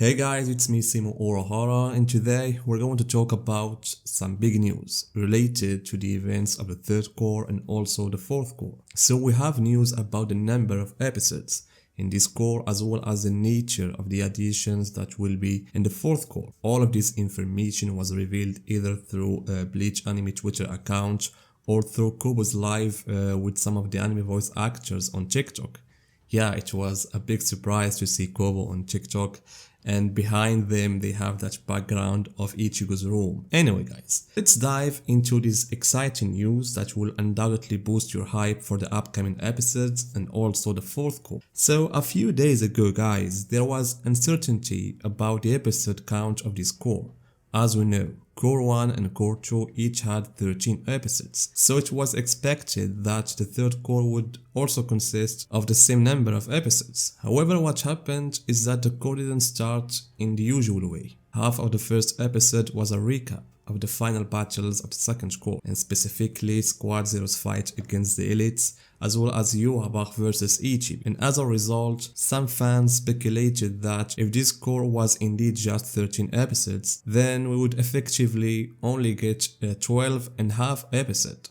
Hey guys, it's me Simo Orohara, and today we're going to talk about some big news related to the events of the third core and also the fourth core. So we have news about the number of episodes in this core as well as the nature of the additions that will be in the fourth core. All of this information was revealed either through a Bleach anime Twitter account or through Kubo's live with some of the anime voice actors on TikTok. Yeah, it was a big surprise to see Kubo on TikTok, and behind them they have that background of Ichigo's room. Anyway guys, let's dive into this exciting news that will undoubtedly boost your hype for the upcoming episodes and also the fourth core. So a few days ago guys, there was uncertainty about the episode count of this core. As we know, Core 1 and Core 2 each had 13 episodes, so it was expected that the third core would also consist of the same number of episodes. However, what happened is that the core didn't start in the usual way. Half of the first episode was a recap of the final battles of the second core, and specifically Squad Zero's fight against the elites, as well as Yhwach versus Ichibe. And as a result, some fans speculated that if this core was indeed just 13 episodes, then we would effectively only get a 12 and a half episode.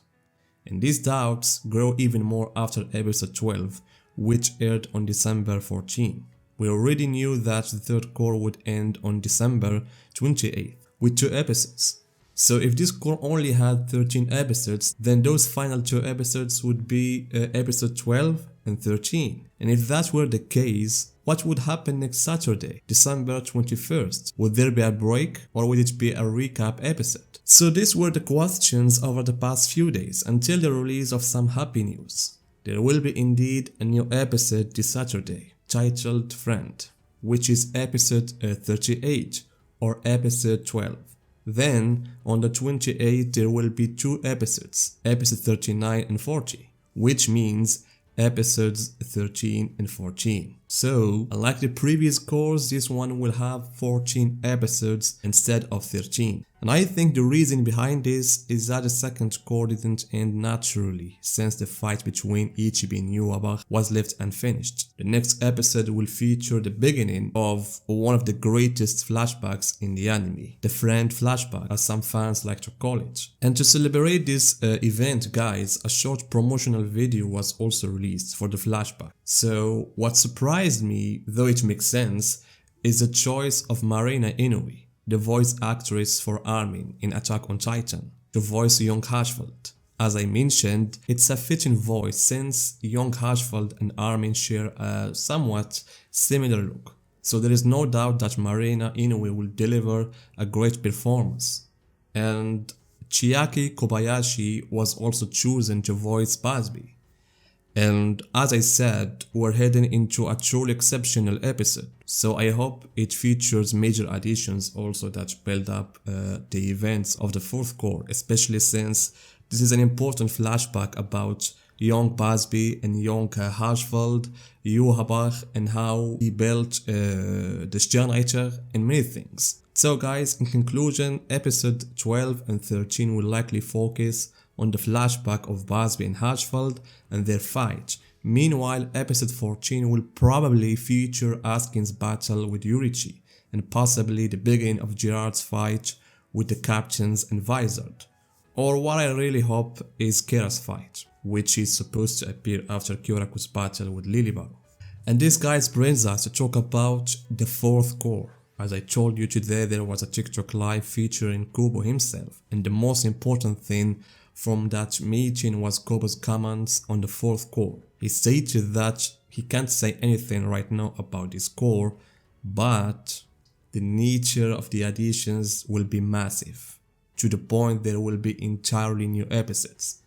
And these doubts grow even more after episode 12, which aired on December 14. We already knew that the third core would end on December 28th with 2 episodes. So if this core only had 13 episodes, then those final 2 episodes would be episode 12 and 13. And if that were the case, what would happen next Saturday, December 21st? Would there be a break or would it be a recap episode? So these were the questions over the past few days until the release of some happy news. There will be indeed a new episode this Saturday, titled Friend, which is episode 38 or episode 12. Then, on the 28th, there will be 2 episodes, episode 39 and 40, which means episodes 13 and 14. So, unlike the previous course, this one will have 14 episodes instead of 13. And I think the reason behind this is that the second core didn't end naturally, since the fight between Ichibe and Yhwach was left unfinished. The next episode will feature the beginning of one of the greatest flashbacks in the anime, the Friend flashback, as some fans like to call it. And to celebrate this event guys, a short promotional video was also released for the flashback. So what surprised me, though it makes sense, is the choice of Marina Inoue, the voice actress for Armin in Attack on Titan, to voice young Hirschfeld. As I mentioned, it's a fitting voice since young Hirschfeld and Armin share a somewhat similar look. So there is no doubt that Marina Inoue will deliver a great performance. And Chiaki Kobayashi was also chosen to voice Busby. And as I said, we're heading into a truly exceptional episode, so I hope it features major additions also that build up the events of the fourth core, especially since this is an important flashback about young Busby and young Hirschfeld, Yhwach, and how he built the Sternreiter and many things. So guys, in conclusion, episode 12 and 13 will likely focus on the flashback of Busby and Hirschfeld and their fight. Meanwhile, episode 14 will probably feature Askin's battle with Yurichi and possibly the beginning of Gerard's fight with the captains and Vizard. Or what I really hope is Kira's fight, which is supposed to appear after Kyoraku's battle with Lilibaro. And this guys brings us to talk about the fourth core. As I told you today, there was a TikTok live featuring Kubo himself, and the most important thing from that meeting was Kubo's comments on the fourth core. He stated that he can't say anything right now about this core, but the nature of the additions will be massive, to the point there will be entirely new episodes.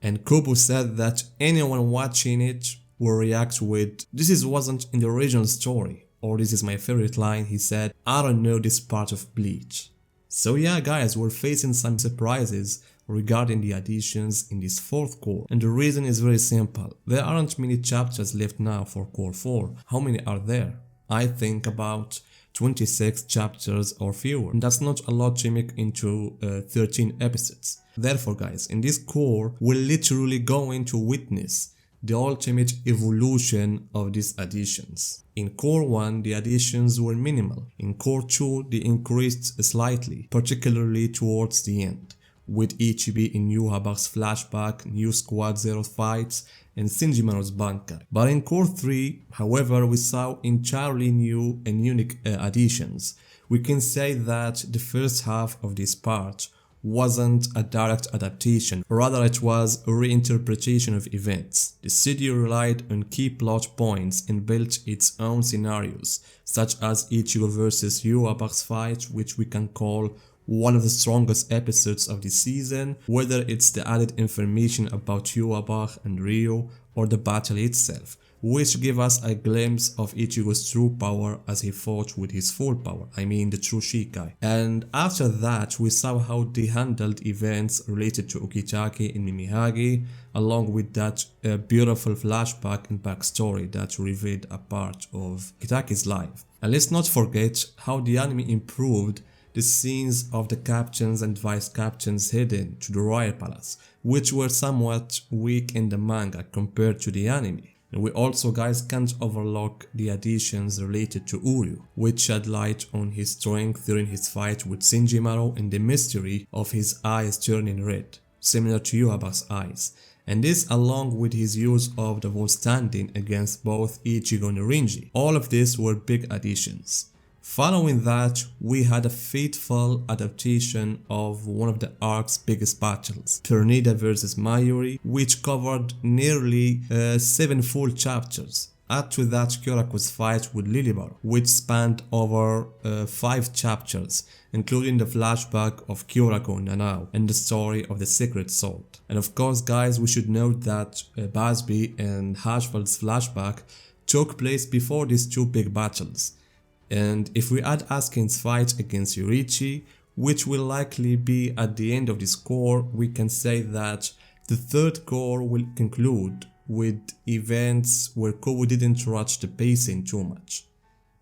And Kubo said that anyone watching it will react with, "This wasn't in the original story," or "This is my favorite line," he said, "I don't know this part of Bleach." So yeah guys, we're facing some surprises regarding the additions in this fourth core, and the reason is very simple. There aren't many chapters left now for core 4. How many are there? I think about 26 chapters or fewer, and that's not a lot to make into 13 episodes. Therefore guys, in this core we're literally going to witness the ultimate evolution of these additions. In Core 1, the additions were minimal. In Core 2, they increased slightly, particularly towards the end, with Ichibe in Yuhaba's flashback, new Squad Zero fights, and Shinjimaru's Bankai. But in Core 3, however, we saw entirely new and unique additions. We can say that the first half of this part wasn't a direct adaptation, rather it was a reinterpretation of events. The studio relied on key plot points and built its own scenarios, such as Ichigo vs Yuhaba's fight, which we can call one of the strongest episodes of the season, whether it's the added information about Yuhaba and Ryo or the battle itself, which give us a glimpse of Ichigo's true power as he fought with his full power, I mean the true Shikai. And after that, we saw how they handled events related to Ukitake and Mimihage, along with that beautiful flashback and backstory that revealed a part of Ukitake's life. And let's not forget how the anime improved the scenes of the captains and vice captains hidden to the royal palace, which were somewhat weak in the manga compared to the anime. And we also, guys, can't overlook the additions related to Uryu, which shed light on his strength during his fight with Shinjimaru and the mystery of his eyes turning red, similar to Yuhaba's eyes. And this along with his use of the wall standing against both Ichigo and Rinji. All of these were big additions. Following that, we had a faithful adaptation of one of the arc's biggest battles, Tornado vs Mayuri, which covered nearly 7 full chapters. Add to that Kyurako's fight with Lilibar, which spanned over 5 chapters, including the flashback of Kyurako and Nanao and the story of the Secret Sword. And of course, guys, we should note that Busby and Hashvald's flashback took place before these 2 big battles. And if we add Asuke's fight against Yoriichi, which will likely be at the end of this core, we can say that the third core will conclude with events where Kubo didn't rush the pacing too much.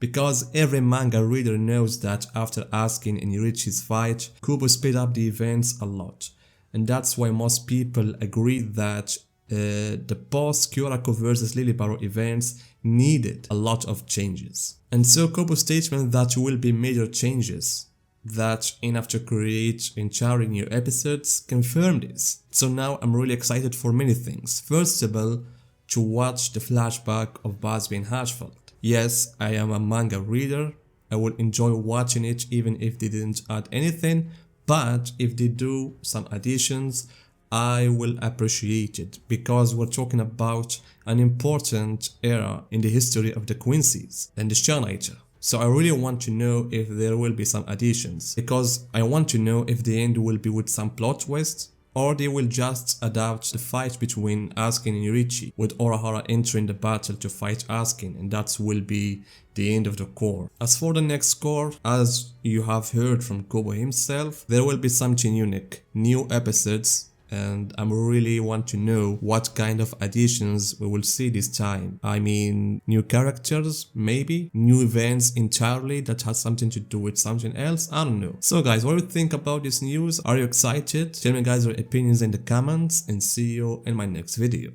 Because every manga reader knows that after Asuke and Yoriichi's fight, Kubo sped up the events a lot. And that's why most people agree that the post-Kyurako vs Lilibaru events needed a lot of changes. And so Kubo's statement that there will be major changes, that enough to create entirely new episodes, confirmed this. So now I'm really excited for many things. First of all, to watch the flashback of Busby and Hashvald. Yes, I am a manga reader, I will enjoy watching it even if they didn't add anything, but if they do some additions, I will appreciate it, because we're talking about an important era in the history of the Quincy's and the Shonen. So I really want to know if there will be some additions, because I want to know if the end will be with some plot twist, or they will just adapt the fight between Asuke and Yoriichi, with Urahara entering the battle to fight Asuke, and that will be the end of the core. As for the next core, as you have heard from Kubo himself, there will be something unique, new episodes, and I really want to know what kind of additions we will see this time. I mean, new characters, maybe? New events entirely that has something to do with something else? I don't know. So guys, what do you think about this news? Are you excited? Tell me guys your opinions in the comments, and see you in my next video.